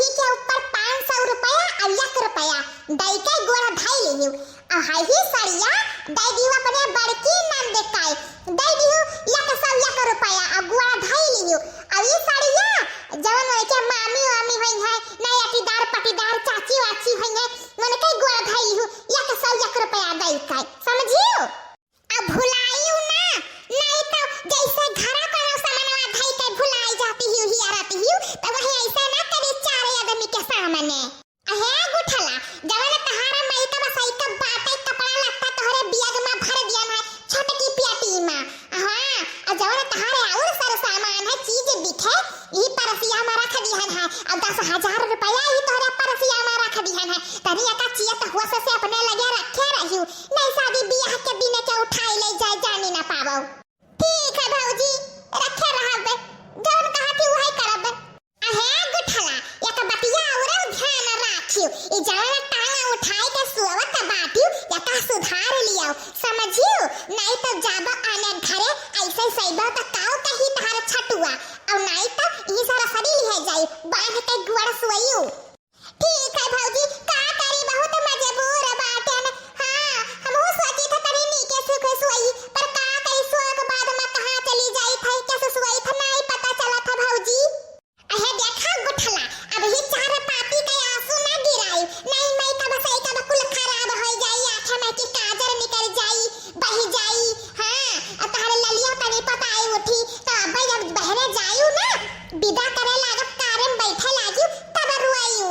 ही के ऊपर 500 रुपया और 1 रुपया दई के गोड़ा धाई लेहियो। आ हाई ही साड़िया दई दियो अपने बड़की नाम देखाए दई दियो 100 रुपया आ गोड़ा धाई लेहियो। आ ई साड़िया जवन होय के मामी मामी होई है नहीं अटीदार पटीदार चाची वाची होई है मन के गोड़ा धाई लिहियो 100 रुपया दई के समझियो। अब भुलाइयो ना नहीं तो जैसे घरा पर सामानवा धाई के भुलाई जाती ही रहती ही तो वही ऐसा ना करे चार आदमी के सामने। अहे गुठला जवन तहारा मई तो बस एक बाटे कपड़ा लगता तोहरे बैग में भर दिया है छोटकी पेटी में। हां जवन तहारे और सारा सामान है चीज दिखे ई परसिया में रख दिहन है और 10,000 रुपया ई तोहरे परसिया में रख दिहन है तनी का चिया तो हुआ से अपने लगे रखे रहियो नहीं शादी बियाह के दिन के उठाई ले जाए जानी ना पावो। ठीक है भौजी रखे रहबे जवन कहा थी वही करबे। अहे गुठला एक बतिया और ध्यान राखियो ई जवन टांगा उठाई के सुवत बाटियो या का सुधार लियो समझियो नहीं तो जाबा आने घरे ऐसे सईबा तो काऊ कही तार छटुआ और नहीं तो ई सारा सड़ी है जाई बांध के गुड़ सुइयो। ठीक है भौजी का करी बहुत मजबूर बाटे न। हां हम हो सोची था तनी नीके सुख सुई पर का कई सुख बाद में कहां चली जाई थई कैसे सुई था नहीं पता चला था भौजी। अहे देखा गुठला अब ही चार पाती के आंसू ना गिराई नहीं मैं का बस एक बकुल खराब हो जाई आंखें में की काजर निकल जाई बह जाई। हां तारे ललिया तनी पता आई उठी तो अब जब बहरे जायू ना विदा करे लागत कार में बैठे लागियो तब रुआयू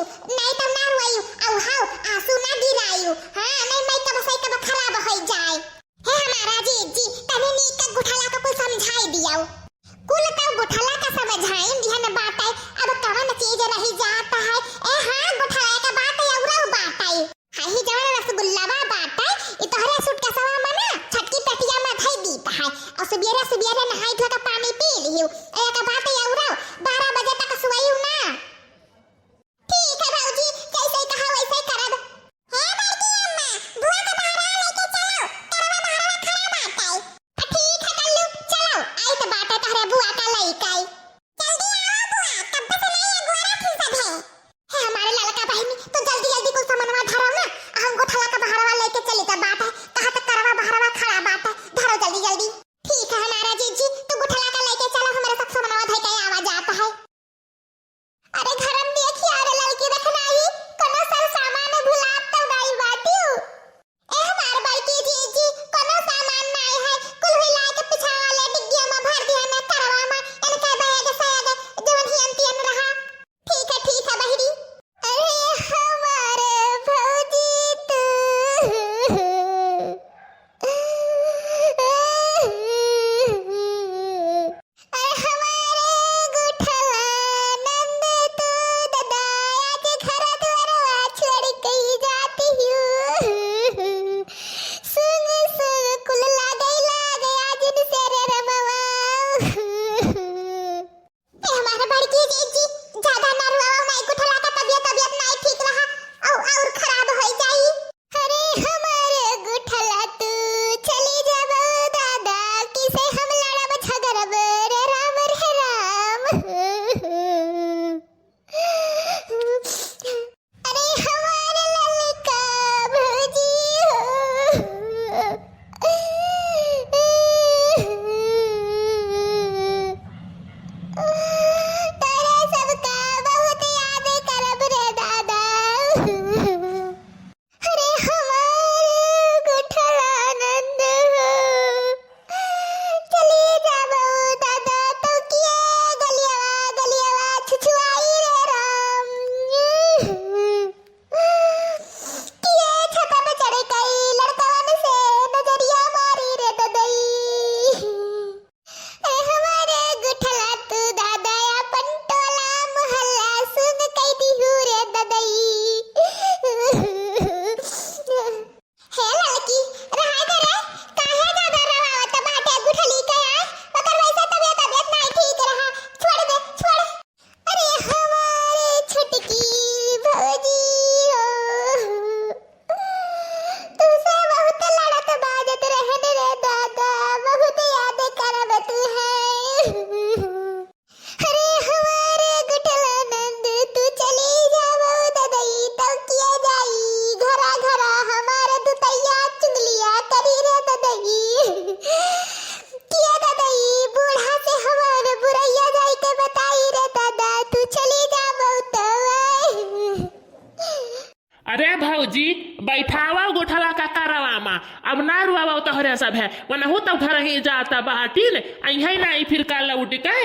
अरे भौजी बैठावा गोठला का करवामा अब ना रुआवा तो हरे सब है वना हो तब घर ही जाता बाटी ने आई ना फिर काल उठ के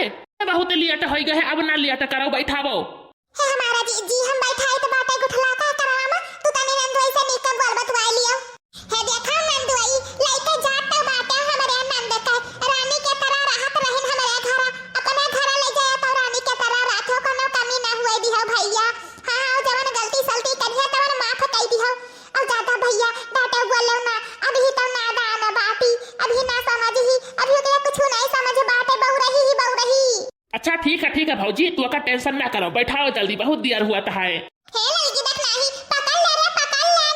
बहुत लियट हो गए अब ना लियट करो बैठावो हे हमारा जी हम बैठाए तो बाटे गुठला का करवामा तू तनी नंदुई से निकल बोल बतवाई लियो हे देखा नंदुई लइके जात तो बाटे हमरे नंद के रानी के तरह राहत रहन हमरे घर अपने घर ले जाए तो रानी के तरह राखो कोनो कमी ना हुए दिहो भैया हां जवन गलती सलती करिए तवन माफ कई दिहो और ज्यादा भैया डाटा बोलो ना अभी तो नादान बाटी अभी ना समझ ही अभी तो कुछ नहीं समझ बाटे बहु रही अच्छा ठीक है भौजी तू का टेंशन ना करो बैठाओ जल्दी बहुत देर हुआ था है हे लड़की देख नहीं पकड़ ले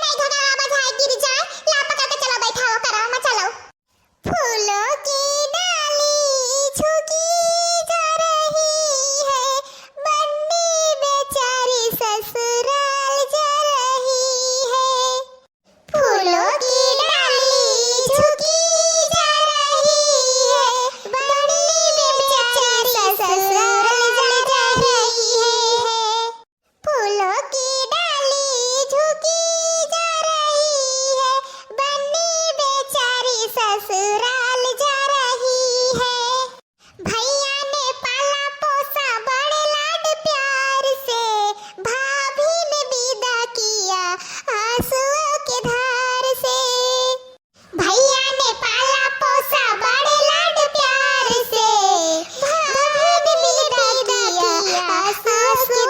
नहीं घोड़ा बजाए गिर जाए ला पकड़ के चलो बैठाओ करो मत चलो फूलों की डाली झुकी जा रही है बन्नी बेचारी ससुराल जा रही है फूलों की डाली झुकी जा रही है बन्नी बेचारी ससुराल जा रही है फूलों की डाली झुकी जा रही है बन्नी बेचारी ससुराल जा रही है भैया ने पाला पोसा बड़े लाड प्यार से भाभी ने विदा किया आंसुओं के धार से भैया ने पाला पोसा बड़े लाड प्यार से भाभी ने विदा किया आंसुओं के